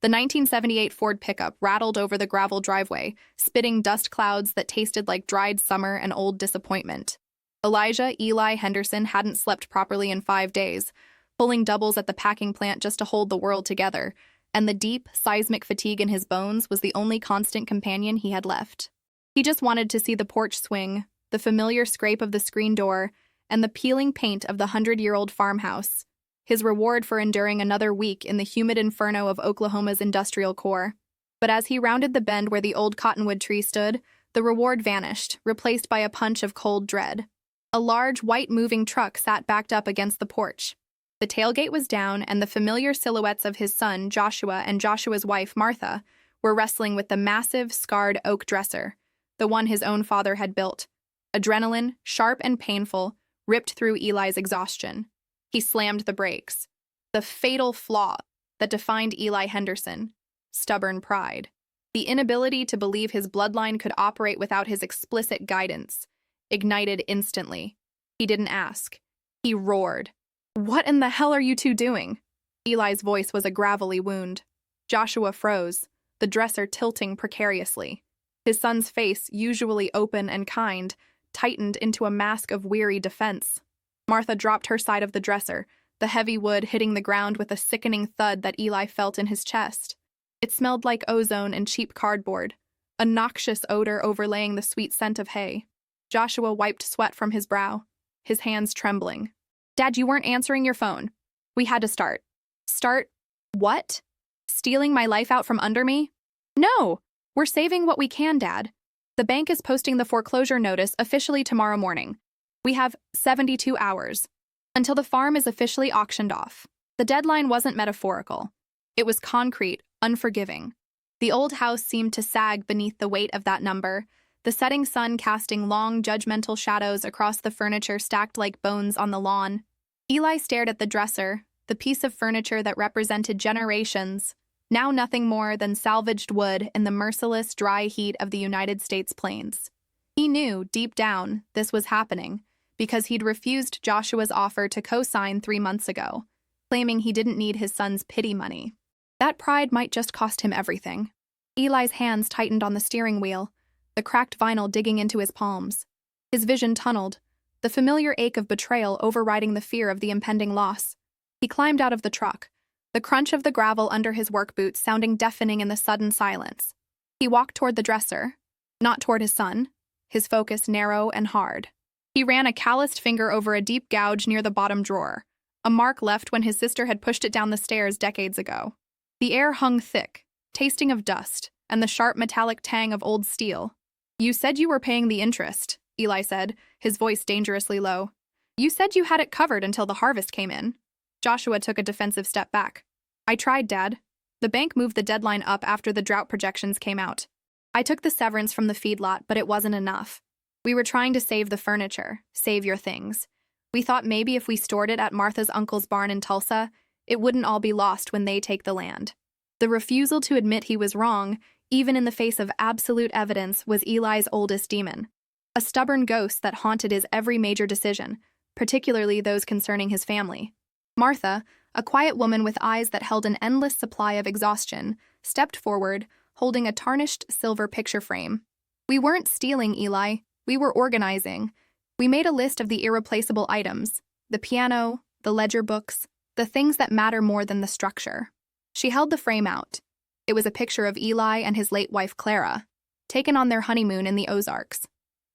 The 1978 Ford pickup rattled over the gravel driveway, spitting dust clouds that tasted like dried summer and old disappointment. Elijah Eli Henderson hadn't slept properly in 5 days, pulling doubles at the packing plant just to hold the world together, and the deep, seismic fatigue in his bones was the only constant companion he had left. He just wanted to see the porch swing, the familiar scrape of the screen door, and the peeling paint of the 100-year-old farmhouse, his reward for enduring another week in the humid inferno of Oklahoma's industrial core. But as he rounded the bend where the old cottonwood tree stood, the reward vanished, replaced by a punch of cold dread. A large, white moving truck sat backed up against the porch. The tailgate was down, and the familiar silhouettes of his son, Joshua, and Joshua's wife, Martha, were wrestling with the massive, scarred oak dresser, the one his own father had built. Adrenaline, sharp and painful, ripped through Eli's exhaustion. He slammed the brakes. The fatal flaw that defined Eli Henderson: stubborn pride. The inability to believe his bloodline could operate without his explicit guidance ignited instantly. He didn't ask. He roared. "What in the hell are you two doing?" Eli's voice was a gravelly wound. Joshua froze, the dresser tilting precariously. His son's face, usually open and kind, tightened into a mask of weary defense. Martha dropped her side of the dresser, the heavy wood hitting the ground with a sickening thud that Eli felt in his chest. It smelled like ozone and cheap cardboard, a noxious odor overlaying the sweet scent of hay. Joshua wiped sweat from his brow, his hands trembling. "Dad, you weren't answering your phone. We had to start." "Start what? Stealing my life out from under me?" "No! We're saving what we can, Dad. The bank is posting the foreclosure notice officially tomorrow morning. We have 72 hours until the farm is officially auctioned off." The deadline wasn't metaphorical. It was concrete, unforgiving. The old house seemed to sag beneath the weight of that number, the setting sun casting long, judgmental shadows across the furniture stacked like bones on the lawn. Eli stared at the dresser, the piece of furniture that represented generations, now nothing more than salvaged wood in the merciless, dry heat of the United States plains. He knew, deep down, this was happening, because he'd refused Joshua's offer to co-sign 3 months ago, claiming he didn't need his son's pity money. That pride might just cost him everything. Eli's hands tightened on the steering wheel, the cracked vinyl digging into his palms. His vision tunneled, the familiar ache of betrayal overriding the fear of the impending loss. He climbed out of the truck, the crunch of the gravel under his work boots sounding deafening in the sudden silence. He walked toward the dresser, not toward his son, his focus narrow and hard. He ran a calloused finger over a deep gouge near the bottom drawer, a mark left when his sister had pushed it down the stairs decades ago. The air hung thick, tasting of dust and the sharp metallic tang of old steel. "You said you were paying the interest," Eli said, his voice dangerously low. "You said you had it covered until the harvest came in." Joshua took a defensive step back. "I tried, Dad. The bank moved the deadline up after the drought projections came out. I took the severance from the feedlot, but it wasn't enough. We were trying to save the furniture, save your things. We thought maybe if we stored it at Martha's uncle's barn in Tulsa, it wouldn't all be lost when they take the land." The refusal to admit he was wrong, even in the face of absolute evidence, was Eli's oldest demon. A stubborn ghost that haunted his every major decision, particularly those concerning his family. Martha, a quiet woman with eyes that held an endless supply of exhaustion, stepped forward, holding a tarnished silver picture frame. "We weren't stealing, Eli. We were organizing. We made a list of the irreplaceable items, the piano, the ledger books, the things that matter more than the structure." She held the frame out. It was a picture of Eli and his late wife Clara, taken on their honeymoon in the Ozarks.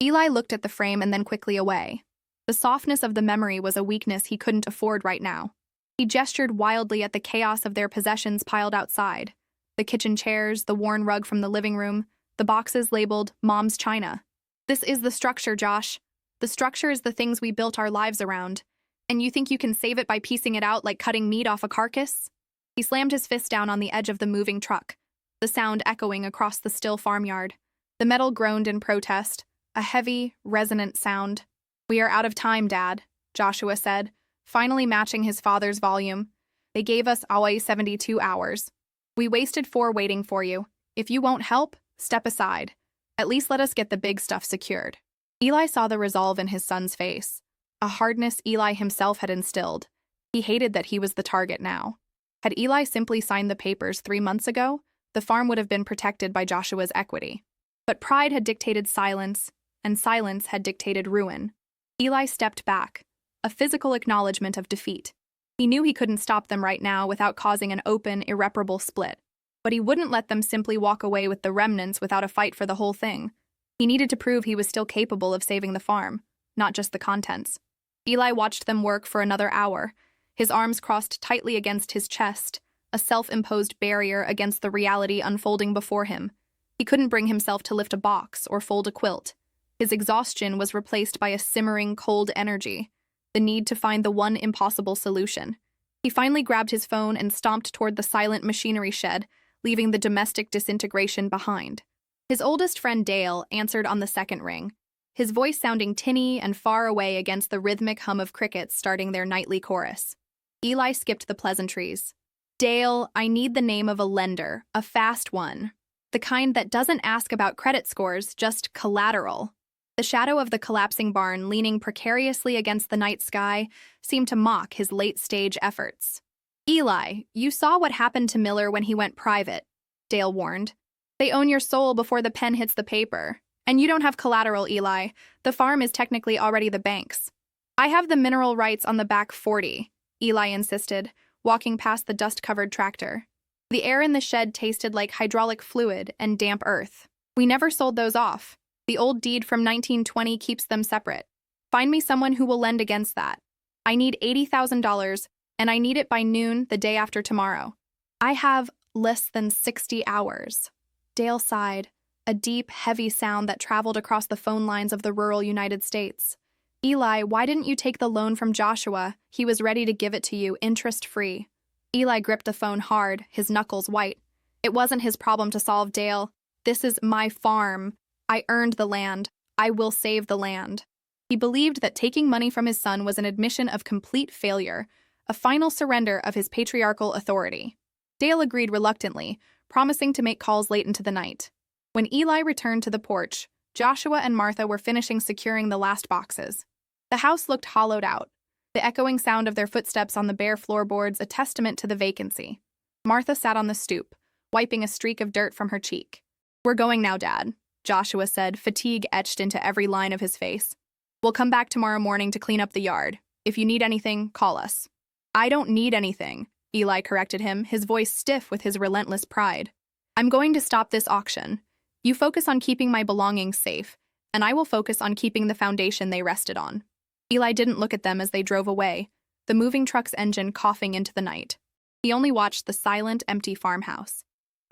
Eli looked at the frame and then quickly away. The softness of the memory was a weakness he couldn't afford right now. He gestured wildly at the chaos of their possessions piled outside. The kitchen chairs, the worn rug from the living room, the boxes labeled Mom's China. "This is the structure, Josh. The structure is the things we built our lives around. And you think you can save it by piecing it out like cutting meat off a carcass?" He slammed his fist down on the edge of the moving truck, the sound echoing across the still farmyard. The metal groaned in protest, a heavy, resonant sound. "We are out of time, Dad," Joshua said, finally matching his father's volume. "They gave us always 72 hours. We wasted 4 waiting for you. If you won't help, step aside. At least let us get the big stuff secured." Eli saw the resolve in his son's face, a hardness Eli himself had instilled. He hated that he was the target now. Had Eli simply signed the papers 3 months ago, the farm would have been protected by Joshua's equity. But pride had dictated silence, and silence had dictated ruin. Eli stepped back, a physical acknowledgement of defeat. He knew he couldn't stop them right now without causing an open, irreparable split. But he wouldn't let them simply walk away with the remnants without a fight for the whole thing. He needed to prove he was still capable of saving the farm, not just the contents. Eli watched them work for another hour, his arms crossed tightly against his chest, a self-imposed barrier against the reality unfolding before him. He couldn't bring himself to lift a box or fold a quilt. His exhaustion was replaced by a simmering, cold energy, the need to find the one impossible solution. He finally grabbed his phone and stomped toward the silent machinery shed, leaving the domestic disintegration behind. His oldest friend Dale answered on the second ring, his voice sounding tinny and far away against the rhythmic hum of crickets starting their nightly chorus. Eli skipped the pleasantries. "Dale, I need the name of a lender, a fast one. The kind that doesn't ask about credit scores, just collateral." The shadow of the collapsing barn leaning precariously against the night sky seemed to mock his late-stage efforts. "Eli, you saw what happened to Miller when he went private," Dale warned. "They own your soul before the pen hits the paper. And you don't have collateral, Eli. The farm is technically already the bank's." "I have the mineral rights on the back 40, Eli insisted, walking past the dust-covered tractor. The air in the shed tasted like hydraulic fluid and damp earth. "We never sold those off. The old deed from 1920 keeps them separate. Find me someone who will lend against that. I need $80,000, and I need it by noon the day after tomorrow. I have less than 60 hours. Dale sighed, a deep, heavy sound that traveled across the phone lines of the rural United States. "Eli, why didn't you take the loan from Joshua? He was ready to give it to you, interest-free." Eli gripped the phone hard, his knuckles white. "It wasn't his problem to solve, Dale. This is my farm. I earned the land. I will save the land." He believed that taking money from his son was an admission of complete failure, a final surrender of his patriarchal authority. Dale agreed reluctantly, promising to make calls late into the night. When Eli returned to the porch, Joshua and Martha were finishing securing the last boxes. The house looked hollowed out, the echoing sound of their footsteps on the bare floorboards a testament to the vacancy. Martha sat on the stoop, wiping a streak of dirt from her cheek. "We're going now, Dad," Joshua said, fatigue etched into every line of his face. "We'll come back tomorrow morning to clean up the yard. If you need anything, call us." "I don't need anything," Eli corrected him, his voice stiff with his relentless pride. "I'm going to stop this auction. You focus on keeping my belongings safe, and I will focus on keeping the foundation they rested on." Eli didn't look at them as they drove away, the moving truck's engine coughing into the night. He only watched the silent, empty farmhouse.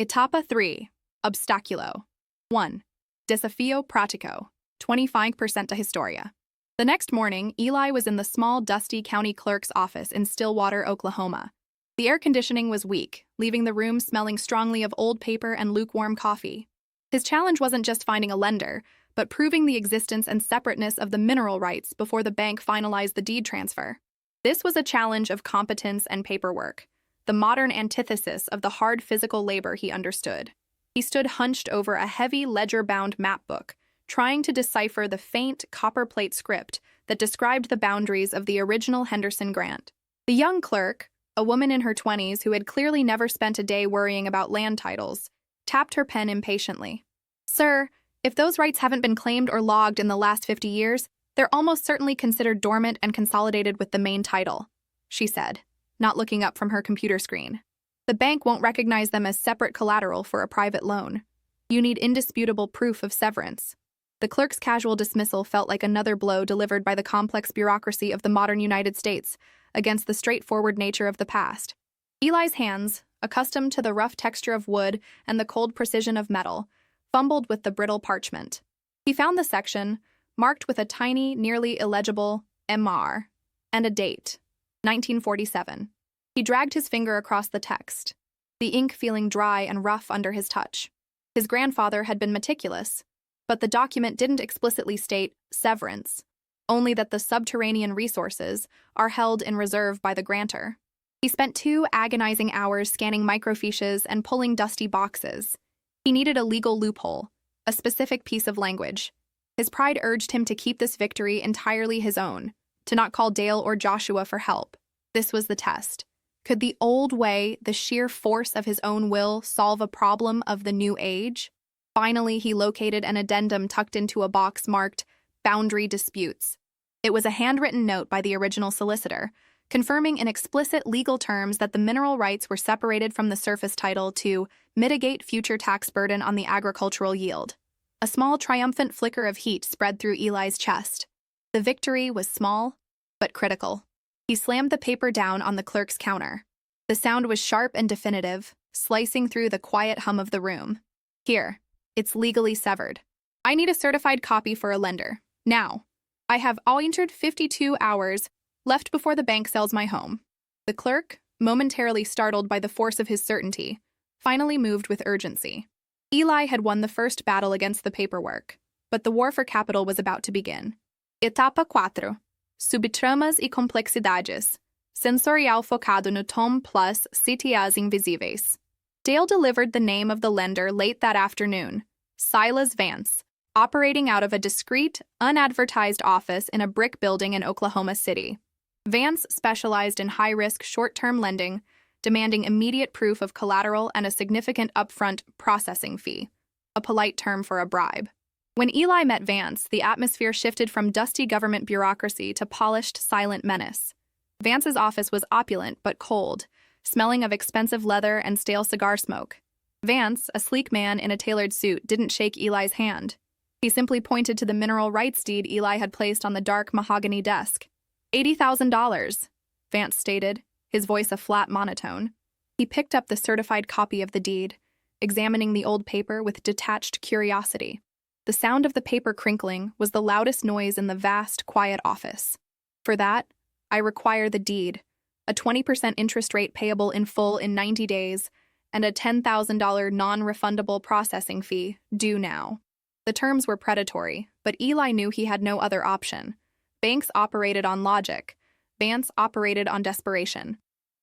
Etapa 3. Obstaculo. 1. Desafio pratico. 25% to Historia. The next morning, Eli was in the small, dusty county clerk's office in Stillwater, Oklahoma. The air conditioning was weak, leaving the room smelling strongly of old paper and lukewarm coffee. His challenge wasn't just finding a lender, but proving the existence and separateness of the mineral rights before the bank finalized the deed transfer. This was a challenge of competence and paperwork, the modern antithesis of the hard physical labor he understood. He stood hunched over a heavy ledger-bound map book, trying to decipher the faint copperplate script that described the boundaries of the original Henderson grant. The young clerk, a woman in her 20s who had clearly never spent a day worrying about land titles, tapped her pen impatiently. "Sir, if those rights haven't been claimed or logged in the last 50 years, they're almost certainly considered dormant and consolidated with the main title," she said, not looking up from her computer screen. "The bank won't recognize them as separate collateral for a private loan. You need indisputable proof of severance." The clerk's casual dismissal felt like another blow delivered by the complex bureaucracy of the modern United States against the straightforward nature of the past. Eli's hands, accustomed to the rough texture of wood and the cold precision of metal, fumbled with the brittle parchment. He found the section, marked with a tiny, nearly illegible MR, and a date, 1947. He dragged his finger across the text, the ink feeling dry and rough under his touch. His grandfather had been meticulous, but the document didn't explicitly state severance, only that the subterranean resources are held in reserve by the grantor. He spent 2 agonizing hours scanning microfiches and pulling dusty boxes. He needed a legal loophole, a specific piece of language. His pride urged him to keep this victory entirely his own, to not call Dale or Joshua for help. This was the test. Could the old way, the sheer force of his own will, solve a problem of the new age? Finally, he located an addendum tucked into a box marked Boundary Disputes. It was a handwritten note by the original solicitor, confirming in explicit legal terms that the mineral rights were separated from the surface title to mitigate future tax burden on the agricultural yield. A small triumphant flicker of heat spread through Eli's chest. The victory was small, but critical. He slammed the paper down on the clerk's counter. The sound was sharp and definitive, slicing through the quiet hum of the room. Here, it's legally severed. I need a certified copy for a lender. Now. I have 152 hours left before the bank sells my home. The clerk, momentarily startled by the force of his certainty, finally moved with urgency. Eli had won the first battle against the paperwork, but the war for capital was about to begin. Etapa 4. Subtramas e complexidades. Sensorial focado no tom plus CTAs invisíveis. Dale delivered the name of the lender late that afternoon, Silas Vance, operating out of a discreet, unadvertised office in a brick building in Oklahoma City. Vance specialized in high-risk short-term lending, demanding immediate proof of collateral and a significant upfront processing fee, a polite term for a bribe. When Eli met Vance, the atmosphere shifted from dusty government bureaucracy to polished, silent menace. Vance's office was opulent but cold, smelling of expensive leather and stale cigar smoke. Vance, a sleek man in a tailored suit, didn't shake Eli's hand. He simply pointed to the mineral rights deed Eli had placed on the dark mahogany desk. $80,000, Vance stated, his voice a flat monotone. He picked up the certified copy of the deed, examining the old paper with detached curiosity. The sound of the paper crinkling was the loudest noise in the vast, quiet office. For that, I require the deed, a 20% interest rate payable in full in 90 days, and a $10,000 non-refundable processing fee, due now. The terms were predatory, but Eli knew he had no other option. Banks operated on logic. Vance operated on desperation.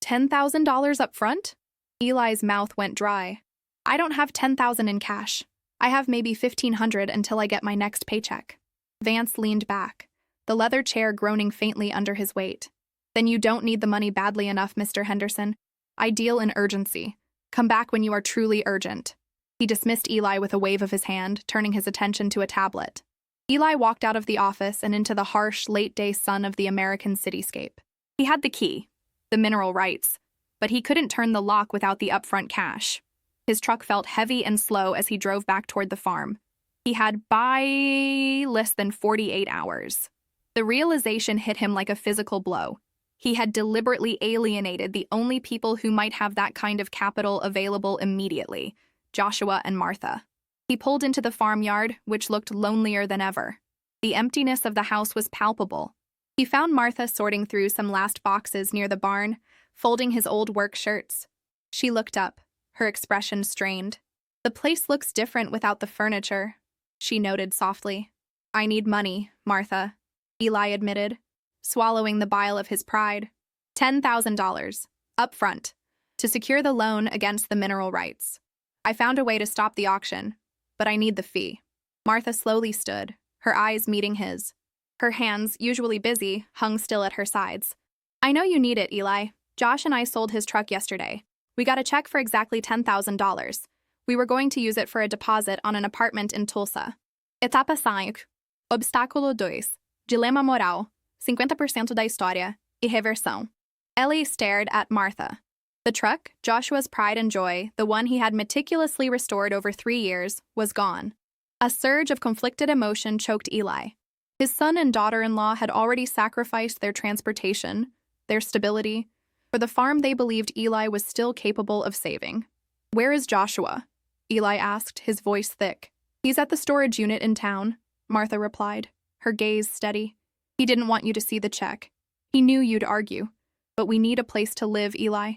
$10,000 up front? Eli's mouth went dry. I don't have $10,000 in cash. I have maybe $1,500 until I get my next paycheck. Vance leaned back, the leather chair groaning faintly under his weight. Then you don't need the money badly enough, Mr. Henderson. I deal in urgency. Come back when you are truly urgent. He dismissed Eli with a wave of his hand, turning his attention to a tablet. Eli walked out of the office and into the harsh, late-day sun of the American cityscape. He had the key, the mineral rights, but he couldn't turn the lock without the upfront cash. His truck felt heavy and slow as he drove back toward the farm. He had by less than 48 hours. The realization hit him like a physical blow. He had deliberately alienated the only people who might have that kind of capital available immediately, Joshua and Martha. He pulled into the farmyard, which looked lonelier than ever. The emptiness of the house was palpable. He found Martha sorting through some last boxes near the barn, folding his old work shirts. She looked up, her expression strained. The place looks different without the furniture, she noted softly. I need money, Martha, Eli admitted, swallowing the bile of his pride. $10,000, up front, to secure the loan against the mineral rights. I found a way to stop the auction, but I need the fee. Martha slowly stood, her eyes meeting his. Her hands, usually busy, hung still at her sides. I know you need it, Eli. Josh and I sold his truck yesterday. We got a check for exactly $10,000. We were going to use it for a deposit on an apartment in Tulsa. Etapa 5. Obstáculo 2. Dilema moral. 50% da história. E reversão. Ellie stared at Martha. The truck, Joshua's pride and joy, the one he had meticulously restored over 3 years, was gone. A surge of conflicted emotion choked Eli. His son and daughter-in-law had already sacrificed their transportation, their stability, for the farm they believed Eli was still capable of saving. Where is Joshua? Eli asked, his voice thick. He's at the storage unit in town, Martha replied, her gaze steady. He didn't want you to see the check. He knew you'd argue. But we need a place to live, Eli.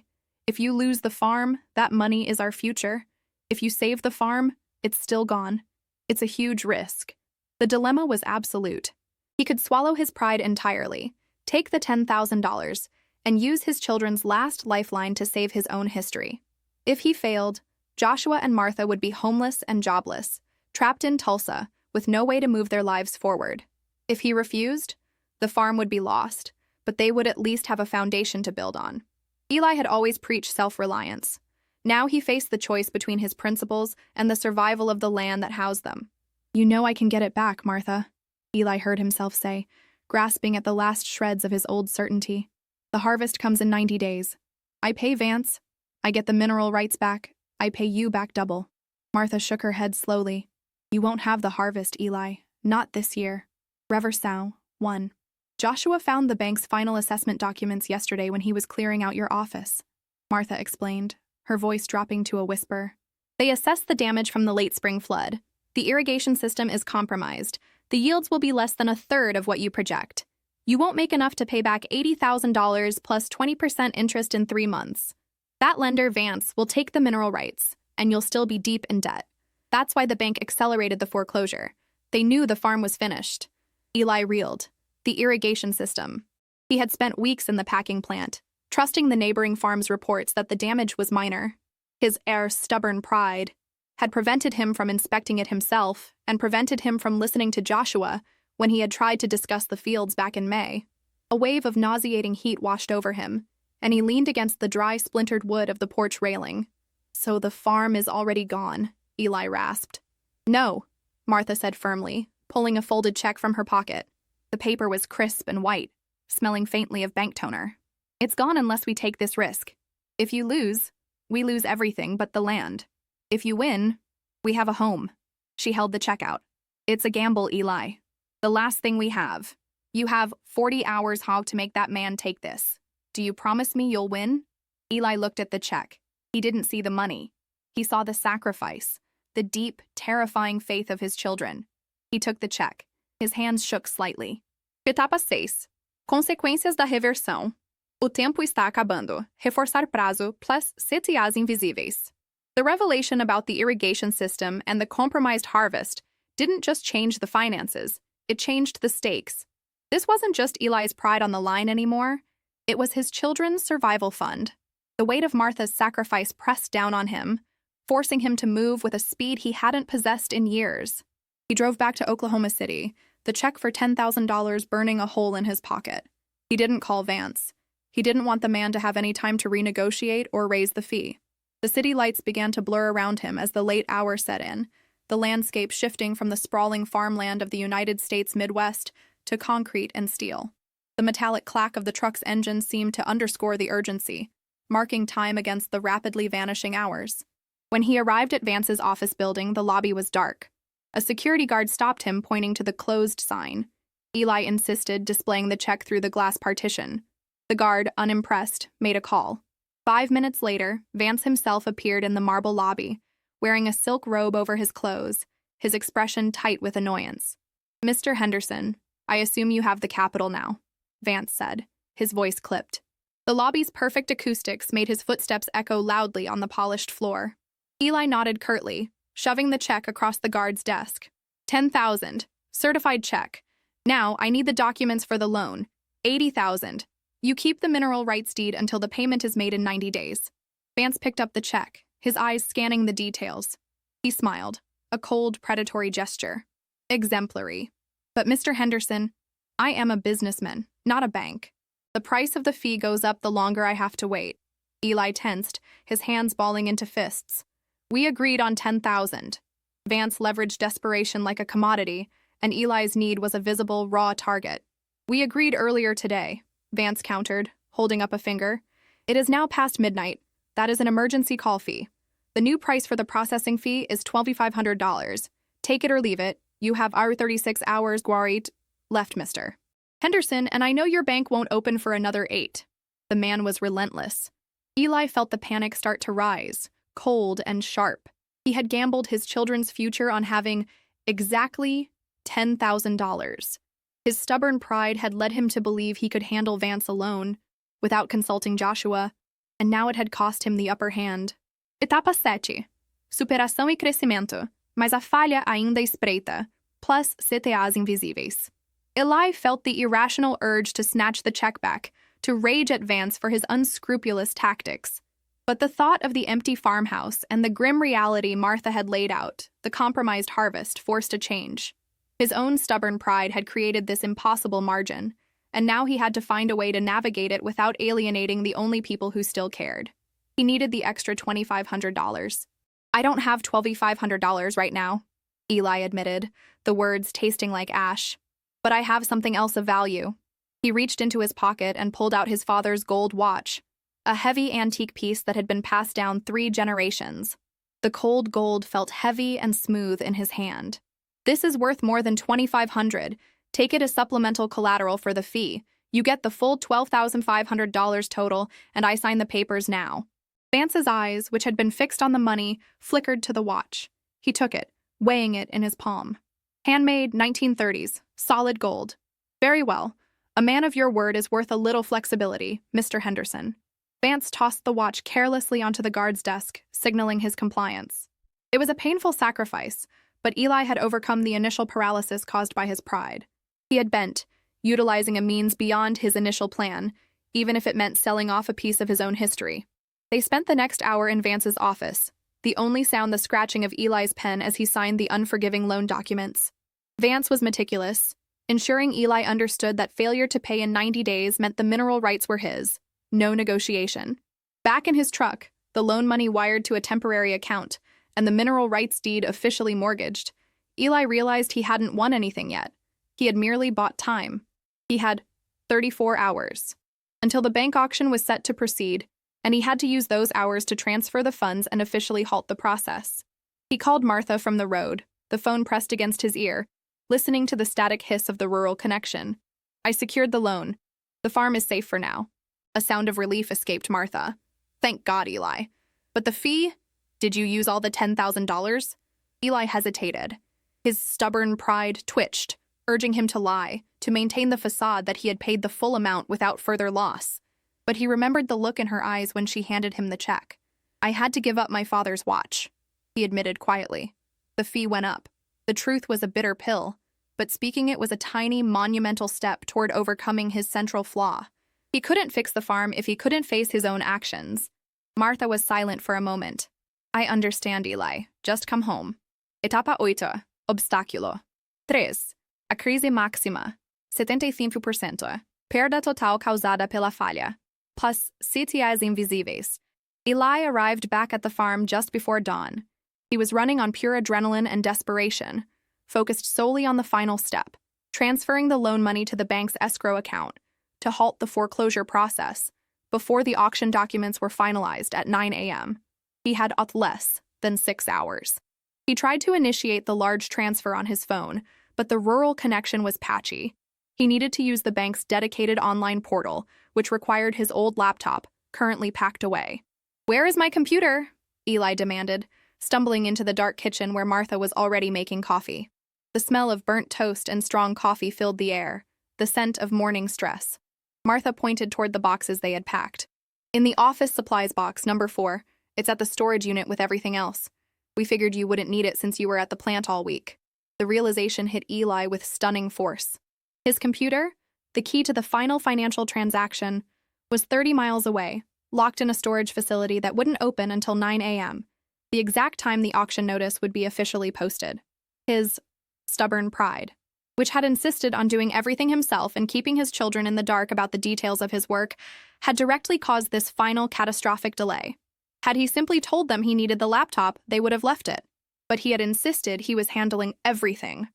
If you lose the farm, that money is our future. If you save the farm, it's still gone. It's a huge risk. The dilemma was absolute. He could swallow his pride entirely, take the $10,000, and use his children's last lifeline to save his own history. If he failed, Joshua and Martha would be homeless and jobless, trapped in Tulsa, with no way to move their lives forward. If he refused, the farm would be lost, but they would at least have a foundation to build on. Eli had always preached self-reliance. Now he faced the choice between his principles and the survival of the land that housed them. "You know I can get it back, Martha," Eli heard himself say, grasping at the last shreds of his old certainty. "The harvest comes in 90 days. I pay Vance. I get the mineral rights back. I pay you back double." Martha shook her head slowly. "You won't have the harvest, Eli. Not this year." Reversau, 1. "Joshua found the bank's final assessment documents yesterday when he was clearing out your office," Martha explained, her voice dropping to a whisper. "They assessed the damage from the late spring flood. The irrigation system is compromised. The yields will be less than a third of what you project. You won't make enough to pay back $80,000 plus 20% interest in 3 months. That lender, Vance, will take the mineral rights, and you'll still be deep in debt. That's why the bank accelerated the foreclosure. They knew the farm was finished." Eli reeled. The irrigation system. He had spent weeks in the packing plant, trusting the neighboring farm's reports that the damage was minor. His stubborn pride had prevented him from inspecting it himself and prevented him from listening to Joshua when he had tried to discuss the fields back in May. A wave of nauseating heat washed over him, and he leaned against the dry, splintered wood of the porch railing. "So the farm is already gone," Eli rasped. "No," Martha said firmly, pulling a folded check from her pocket. The paper was crisp and white, smelling faintly of bank toner. "It's gone unless we take this risk. If you lose, we lose everything but the land. If you win, we have a home." She held the check out. "It's a gamble, Eli. The last thing we have. You have 40 hours, Hog, to make that man take this. Do you promise me you'll win?" Eli looked at the check. He didn't see the money. He saw the sacrifice, the deep, terrifying faith of his children. He took the check. His hands shook slightly. Etapa 6. Consequências da reversão. O tempo está acabando. Reforçar prazo plus CTAs invisíveis. The revelation about the irrigation system and the compromised harvest didn't just change the finances, it changed the stakes. This wasn't just Eli's pride on the line anymore. It was his children's survival fund. The weight of Martha's sacrifice pressed down on him, forcing him to move with a speed he hadn't possessed in years. He drove back to Oklahoma City, the check for $10,000 burning a hole in his pocket. He didn't call Vance. He didn't want the man to have any time to renegotiate or raise the fee. The city lights began to blur around him as the late hour set in, the landscape shifting from the sprawling farmland of the United States Midwest to concrete and steel. The metallic clack of the truck's engine seemed to underscore the urgency, marking time against the rapidly vanishing hours. When he arrived at Vance's office building, the lobby was dark. A security guard stopped him, pointing to the closed sign. Eli insisted, displaying the check through the glass partition. The guard, unimpressed, made a call. 5 minutes later, Vance himself appeared in the marble lobby, wearing a silk robe over his clothes, his expression tight with annoyance. "Mr. Henderson, I assume you have the capital now," Vance said, his voice clipped. The lobby's perfect acoustics made his footsteps echo loudly on the polished floor. Eli nodded curtly, shoving the check across the guard's desk. 10,000. Certified check. Now, I need the documents for the loan. 80,000. You keep the mineral rights deed until the payment is made in 90 days. Vance picked up the check, his eyes scanning the details. He smiled, a cold, predatory gesture. Exemplary. "But Mr. Henderson, I am a businessman, not a bank. The price of the fee goes up the longer I have to wait." Eli tensed, his hands balling into fists. "We agreed on 10,000. Vance leveraged desperation like a commodity, and Eli's need was a visible, raw target. "We agreed earlier today," Vance countered, holding up a finger. "It is now past midnight. That is an emergency call fee. The new price for the processing fee is $2,500. Take it or leave it. You have our 36 hours, Guarit, left, Mr. Henderson, and I know your bank won't open for another 8. The man was relentless. Eli felt the panic start to rise, cold and sharp. He had gambled his children's future on having exactly $10,000. His stubborn pride had led him to believe he could handle Vance alone, without consulting Joshua, and now it had cost him the upper hand. Etapa 7. Superação e crescimento, mas a falha ainda espreita, plus CTAs invisíveis. Eli felt the irrational urge to snatch the check back, to rage at Vance for his unscrupulous tactics. But the thought of the empty farmhouse and the grim reality Martha had laid out, the compromised harvest, forced a change. His own stubborn pride had created this impossible margin, and now he had to find a way to navigate it without alienating the only people who still cared. He needed the extra $2,500. "I don't have $2,500 right now," Eli admitted, the words tasting like ash. "But I have something else of value." He reached into his pocket and pulled out his father's gold watch, a heavy antique piece that had been passed down 3 generations. The cold gold felt heavy and smooth in his hand. "This is worth more than $2,500. Take it as supplemental collateral for the fee. You get the full $12,500 total, and I sign the papers now." Vance's eyes, which had been fixed on the money, flickered to the watch. He took it, weighing it in his palm. "Handmade 1930s, solid gold." "Very well. A man of your word is worth a little flexibility, Mr. Henderson." Vance tossed the watch carelessly onto the guard's desk, signaling his compliance. It was a painful sacrifice, but Eli had overcome the initial paralysis caused by his pride. He had bent, utilizing a means beyond his initial plan, even if it meant selling off a piece of his own history. They spent the next hour in Vance's office, the only sound the scratching of Eli's pen as he signed the unforgiving loan documents. Vance was meticulous, ensuring Eli understood that failure to pay in 90 days meant the mineral rights were his. No negotiation. Back in his truck, the loan money wired to a temporary account, and the mineral rights deed officially mortgaged, Eli realized he hadn't won anything yet. He had merely bought time. He had 34 hours until the bank auction was set to proceed, and he had to use those hours to transfer the funds and officially halt the process. He called Martha from the road, the phone pressed against his ear, listening to the static hiss of the rural connection. "I secured the loan. The farm is safe for now." A sound of relief escaped Martha. "Thank God, Eli. But the fee? Did you use all the $10,000? Eli hesitated. His stubborn pride twitched, urging him to lie, to maintain the facade that he had paid the full amount without further loss. But he remembered the look in her eyes when she handed him the check. "I had to give up my father's watch," he admitted quietly. The fee went up. The truth was a bitter pill, but speaking it was a tiny, monumental step toward overcoming his central flaw. He couldn't fix the farm if he couldn't face his own actions. Martha was silent for a moment. "I understand, Eli. Just come home." Etapa 8. Obstáculo. 3. A crise máxima. 75%. Perda total causada pela falha. Plus CTIs invisíveis. Eli arrived back at the farm just before dawn. He was running on pure adrenaline and desperation, focused solely on the final step, transferring the loan money to the bank's escrow account to halt the foreclosure process before the auction documents were finalized at 9 a.m. He had less than 6 hours. He tried to initiate the large transfer on his phone, but the rural connection was patchy. He needed to use the bank's dedicated online portal, which required his old laptop, currently packed away. "Where is my computer?" Eli demanded, stumbling into the dark kitchen where Martha was already making coffee. The smell of burnt toast and strong coffee filled the air, the scent of morning stress. Martha pointed toward the boxes they had packed. "In the office supplies box, number 4. It's at the storage unit with everything else. We figured you wouldn't need it since you were at the plant all week." The realization hit Eli with stunning force. His computer, the key to the final financial transaction, was 30 miles away, locked in a storage facility that wouldn't open until 9 a.m., the exact time the auction notice would be officially posted. His stubborn pride, which had insisted on doing everything himself and keeping his children in the dark about the details of his work, had directly caused this final catastrophic delay. Had he simply told them he needed the laptop, they would have left it. But he had insisted he was handling everything.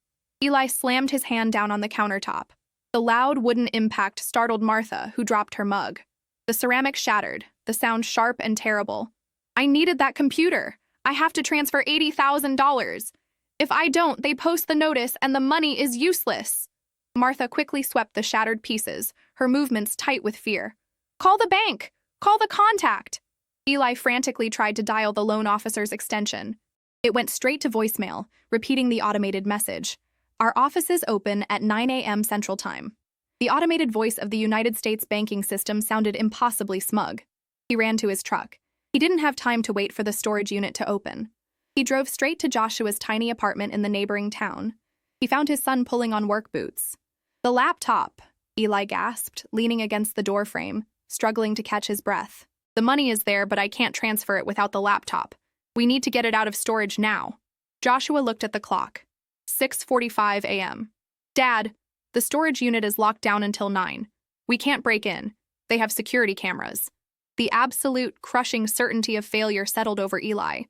Eli slammed his hand down on the countertop. The loud wooden impact startled Martha, who dropped her mug. The ceramic shattered, the sound sharp and terrible. "I needed that computer. I have to transfer $80,000. If I don't, they post the notice and the money is useless." Martha quickly swept the shattered pieces, her movements tight with fear. "Call the bank! Call the contact!" Eli frantically tried to dial the loan officer's extension. It went straight to voicemail, repeating the automated message. "Our office is open at 9 a.m. Central Time." The automated voice of the United States banking system sounded impossibly smug. He ran to his truck. He didn't have time to wait for the storage unit to open. He drove straight to Joshua's tiny apartment in the neighboring town. He found his son pulling on work boots. "The laptop," Eli gasped, leaning against the doorframe, struggling to catch his breath. "The money is there, but I can't transfer it without the laptop. We need to get it out of storage now." Joshua looked at the clock. 6:45 a.m. "Dad, The storage unit is locked down until 9. We can't break in. They have security cameras. The absolute, crushing certainty of failure settled over Eli.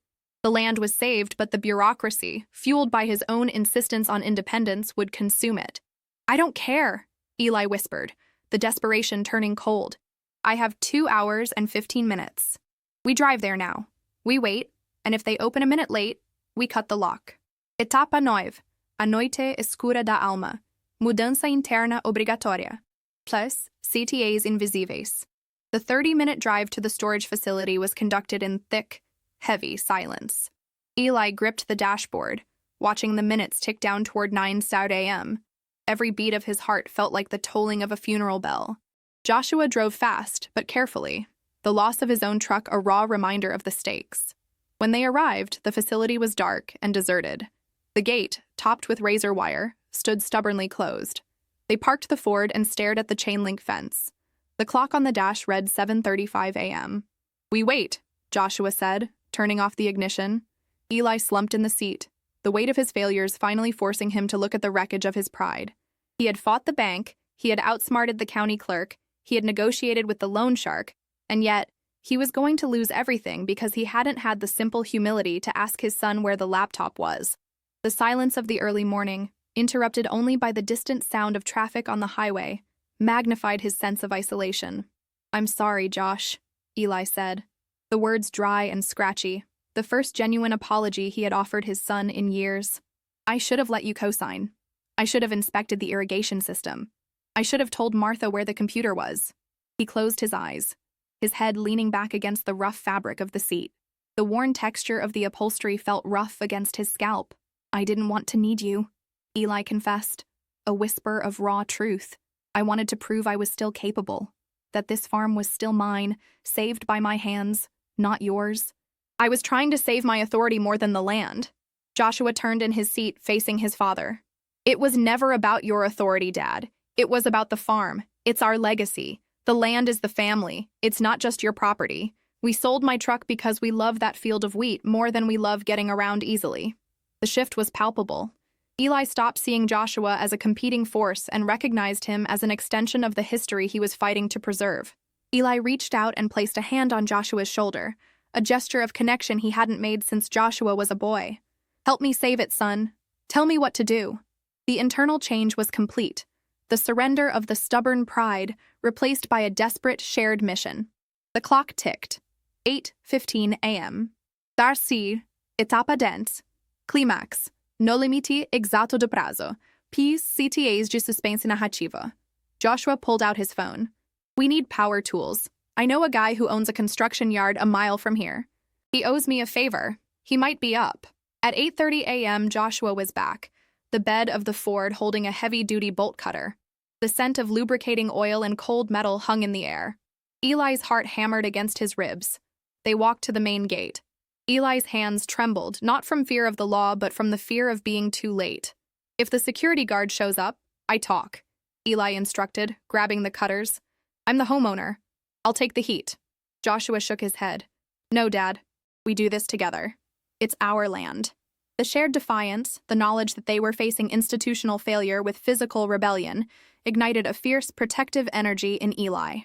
The land was saved, but the bureaucracy, fueled by his own insistence on independence, would consume it. I don't care, Eli whispered, the desperation turning cold. I have 2 hours and 15 minutes. We drive there now. We wait, and if they open a minute late, we cut the lock. Etapa 9. A noite escura da alma. Mudança interna obrigatória. Plus, CTAs invisíveis. The 30-minute drive to the storage facility was conducted in thick, heavy silence. Eli gripped the dashboard, watching the minutes tick down toward 9 a.m. Every beat of his heart felt like the tolling of a funeral bell. Joshua drove fast, but carefully, the loss of his own truck a raw reminder of the stakes. When they arrived, the facility was dark and deserted. The gate, topped with razor wire, stood stubbornly closed. They parked the Ford and stared at the chain-link fence. The clock on the dash read 7:35 a.m. We wait, Joshua said, turning off the ignition. Eli slumped in the seat, the weight of his failures finally forcing him to look at the wreckage of his pride. He had fought the bank, he had outsmarted the county clerk, he had negotiated with the loan shark, and yet, he was going to lose everything because he hadn't had the simple humility to ask his son where the laptop was. The silence of the early morning, interrupted only by the distant sound of traffic on the highway, magnified his sense of isolation. I'm sorry, Josh, Eli said, the words dry and scratchy, the first genuine apology he had offered his son in years. I should have let you co-sign. I should have inspected the irrigation system. I should have told Martha where the computer was. He closed his eyes, his head leaning back against the rough fabric of the seat. The worn texture of the upholstery felt rough against his scalp. I didn't want to need you, Eli confessed, a whisper of raw truth. I wanted to prove I was still capable, that this farm was still mine, saved by my hands, not yours. I was trying to save my authority more than the land. Joshua turned in his seat, facing his father. It was never about your authority, Dad. It was about the farm. It's our legacy. The land is the family. It's not just your property. We sold my truck because we love that field of wheat more than we love getting around easily. The shift was palpable. Eli stopped seeing Joshua as a competing force and recognized him as an extension of the history he was fighting to preserve. Eli reached out and placed a hand on Joshua's shoulder, a gesture of connection he hadn't made since Joshua was a boy. Help me save it, son. Tell me what to do. The internal change was complete, the surrender of the stubborn pride replaced by a desperate shared mission. The clock ticked. 8:15 a.m. Darcy, etapa dente, climax, no limite exato de prazo, pis CTAs de suspense narrativa. Joshua pulled out his phone. We need power tools. I know a guy who owns a construction yard a mile from here. He owes me a favor. He might be up. At 8:30 a.m., Joshua was back, the bed of the Ford holding a heavy-duty bolt cutter. The scent of lubricating oil and cold metal hung in the air. Eli's heart hammered against his ribs. They walked to the main gate. Eli's hands trembled, not from fear of the law, but from the fear of being too late. If the security guard shows up, I talk, Eli instructed, grabbing the cutters. I'm the homeowner. I'll take the heat. Joshua shook his head. No, Dad. We do this together. It's our land. The shared defiance, the knowledge that they were facing institutional failure with physical rebellion, ignited a fierce protective energy in Eli.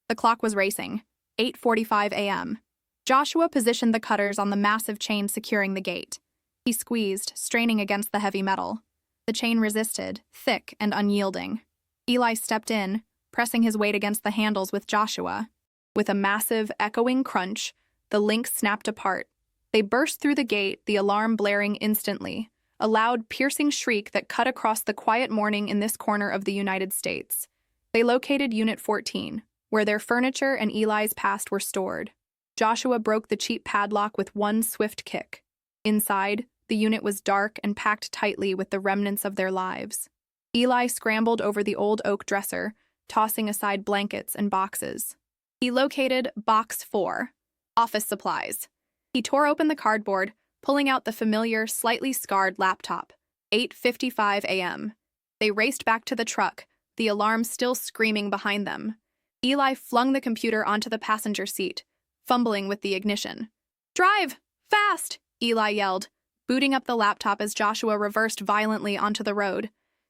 The clock was racing. 8:45 a.m. Joshua positioned the cutters on the massive chain securing the gate. He squeezed, straining against the heavy metal. The chain resisted, thick and unyielding. Eli stepped in, pressing his weight against the handles with Joshua. With a massive, echoing crunch, the links snapped apart. They burst through the gate, the alarm blaring instantly, a loud, piercing shriek that cut across the quiet morning in this corner of the United States. They located Unit 14, where their furniture and Eli's past were stored. Joshua broke the cheap padlock with one swift kick. Inside, the unit was dark and packed tightly with the remnants of their lives. Eli scrambled over the old oak dresser, tossing aside blankets and boxes. He located Box 4, office supplies. He tore open the cardboard, pulling out the familiar, slightly scarred laptop. 8:55 a.m. They raced back to the truck, the alarm still screaming behind them. Eli flung the computer onto the passenger seat, fumbling with the ignition. Drive! Fast! Eli yelled, booting up the laptop as Joshua reversed violently onto the road.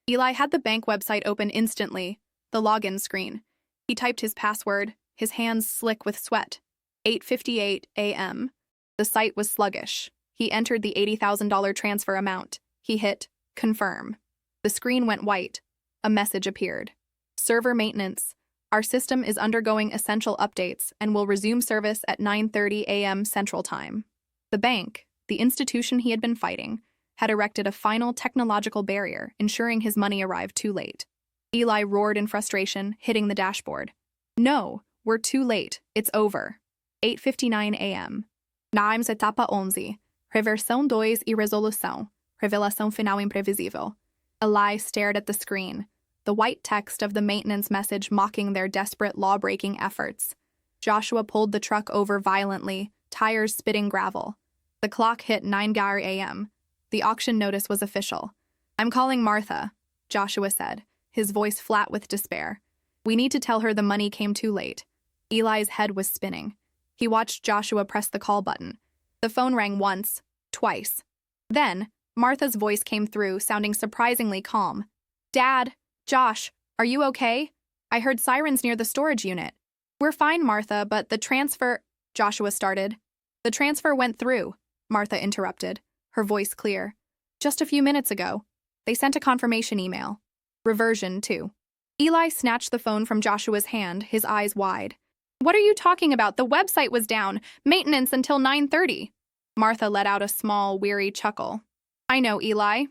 Eli had the bank website open instantly, the login screen. He typed his password, his hands slick with sweat. 8:58 a.m. The site was sluggish. He entered the $80,000 transfer amount. He hit confirm. The screen went white. A message appeared. Server maintenance. Our system is undergoing essential updates and will resume service at 9:30 a.m. Central Time. The bank, the institution he had been fighting, had erected a final technological barrier, ensuring his money arrived too late. Eli roared in frustration, hitting the dashboard. No, we're too late. It's over. 8:59 a.m. Names etapa 11. Reversão 2 e resolução. Revelação final imprevisível. Eli stared at the screen, the white text of the maintenance message mocking their desperate law-breaking efforts. Joshua pulled the truck over violently, tires spitting gravel. The clock hit 9 a.m. The auction notice was official. I'm calling Martha, Joshua said, his voice flat with despair. We need to tell her the money came too late. Eli's head was spinning. He watched Joshua press the call button. The phone rang once, twice. Then, Martha's voice came through, sounding surprisingly calm. Dad, Josh, are you okay? I heard sirens near the storage unit. We're fine, Martha, but the transfer, Joshua started. The transfer went through, Martha interrupted, her voice clear. Just a few minutes ago. They sent a confirmation email. Reversion, too. Eli snatched the phone from Joshua's hand, his eyes wide. What are you talking about? The website was down. Maintenance until 9:30. Martha let out a small, weary chuckle. I know, Eli.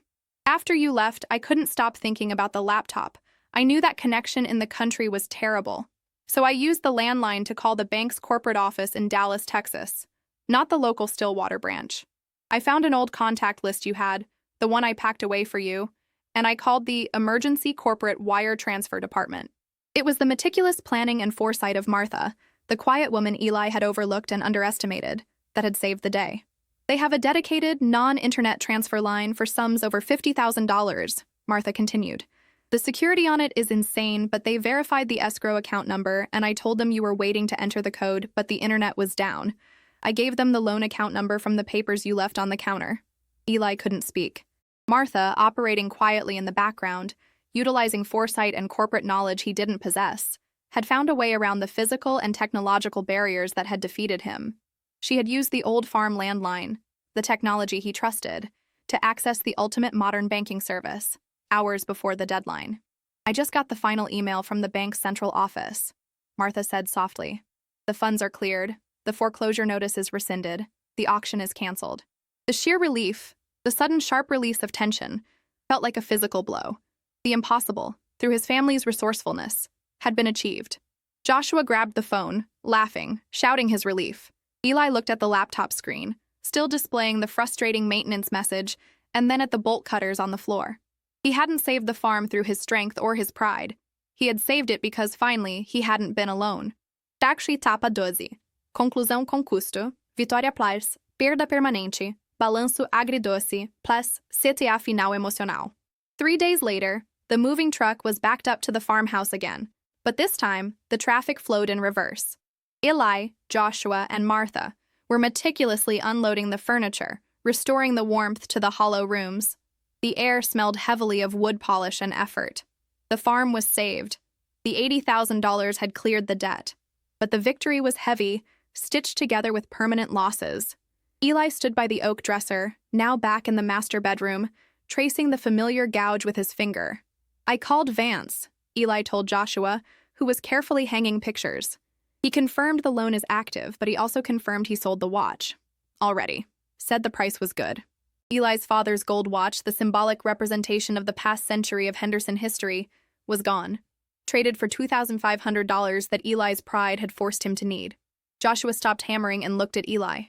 After you left, I couldn't stop thinking about the laptop. I knew that connection in the country was terrible. So I used the landline to call the bank's corporate office in Dallas, Texas, not the local Stillwater branch. I found an old contact list you had, the one I packed away for you, and I called the Emergency Corporate Wire Transfer Department. It was the meticulous planning and foresight of Martha, the quiet woman Eli had overlooked and underestimated, that had saved the day. They have a dedicated, non-internet transfer line for sums over $50,000, Martha continued. The security on it is insane, but they verified the escrow account number, and I told them you were waiting to enter the code, but the internet was down. I gave them the loan account number from the papers you left on the counter. Eli couldn't speak. Martha, operating quietly in the background, utilizing foresight and corporate knowledge he didn't possess, had found a way around the physical and technological barriers that had defeated him. She had used the old farm landline, the technology he trusted, to access the ultimate modern banking service, hours before the deadline. I just got the final email from the bank's central office, Martha said softly. The funds are cleared, the foreclosure notice is rescinded, the auction is canceled. The sheer relief, the sudden sharp release of tension, felt like a physical blow. The impossible, through his family's resourcefulness, had been achieved. Joshua grabbed the phone, laughing, shouting his relief. Eli looked at the laptop screen, still displaying the frustrating maintenance message, and then at the bolt cutters on the floor. He hadn't saved the farm through his strength or his pride. He had saved it because, finally, he hadn't been alone. Taxi etapa 12. Conclusão com custo, vitória plus, perda permanente, balanço agridoce, plus CTA final emocional. 3 days later, the moving truck was backed up to the farmhouse again, but this time, the traffic flowed in reverse. Eli, Joshua, and Martha were meticulously unloading the furniture, restoring the warmth to the hollow rooms. The air smelled heavily of wood polish and effort. The farm was saved. The $80,000 had cleared the debt. But the victory was heavy, stitched together with permanent losses. Eli stood by the oak dresser, now back in the master bedroom, tracing the familiar gouge with his finger. I called Vance, Eli told Joshua, who was carefully hanging pictures. He confirmed the loan is active, but he also confirmed he sold the watch. Already. Said the price was good. Eli's father's gold watch, the symbolic representation of the past century of Henderson history, was gone. Traded for $2,500 that Eli's pride had forced him to need. Joshua stopped hammering and looked at Eli.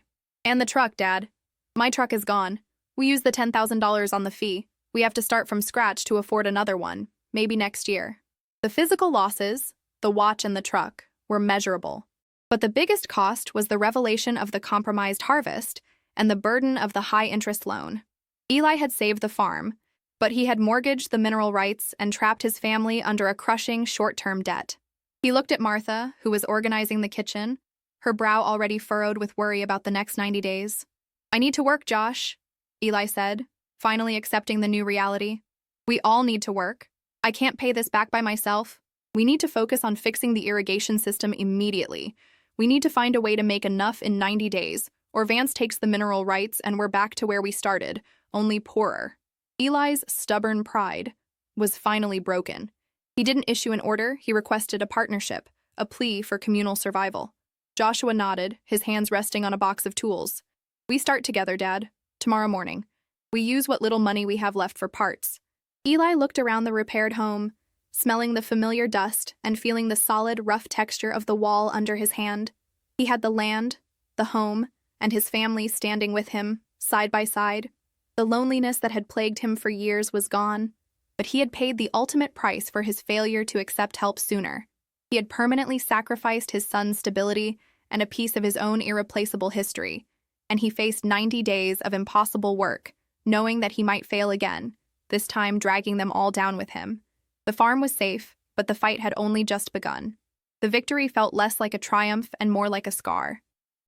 And the truck, Dad. My truck is gone. We used the $10,000 on the fee. We have to start from scratch to afford another one, maybe next year. The physical losses, the watch and the truck, were measurable. But the biggest cost was the revelation of the compromised harvest and the burden of the high-interest loan. Eli had saved the farm, but he had mortgaged the mineral rights and trapped his family under a crushing short-term debt. He looked at Martha, who was organizing the kitchen, her brow already furrowed with worry about the next 90 days. I need to work, Josh, Eli said, finally accepting the new reality. We all need to work. I can't pay this back by myself. We need to focus on fixing the irrigation system immediately. We need to find a way to make enough in 90 days, or Vance takes the mineral rights and we're back to where we started, only poorer. Eli's stubborn pride was finally broken. He didn't issue an order, he requested a partnership, a plea for communal survival. Joshua nodded, his hands resting on a box of tools. We start together, Dad. Tomorrow morning. We use what little money we have left for parts. Eli looked around the repaired home, smelling the familiar dust and feeling the solid, rough texture of the wall under his hand. He had the land, the home, and his family standing with him, side by side. The loneliness that had plagued him for years was gone, but he had paid the ultimate price for his failure to accept help sooner. He had permanently sacrificed his son's stability and a piece of his own irreplaceable history, and he faced 90 days of impossible work, knowing that he might fail again, this time dragging them all down with him. The farm was safe, but the fight had only just begun. The victory felt less like a triumph and more like a scar.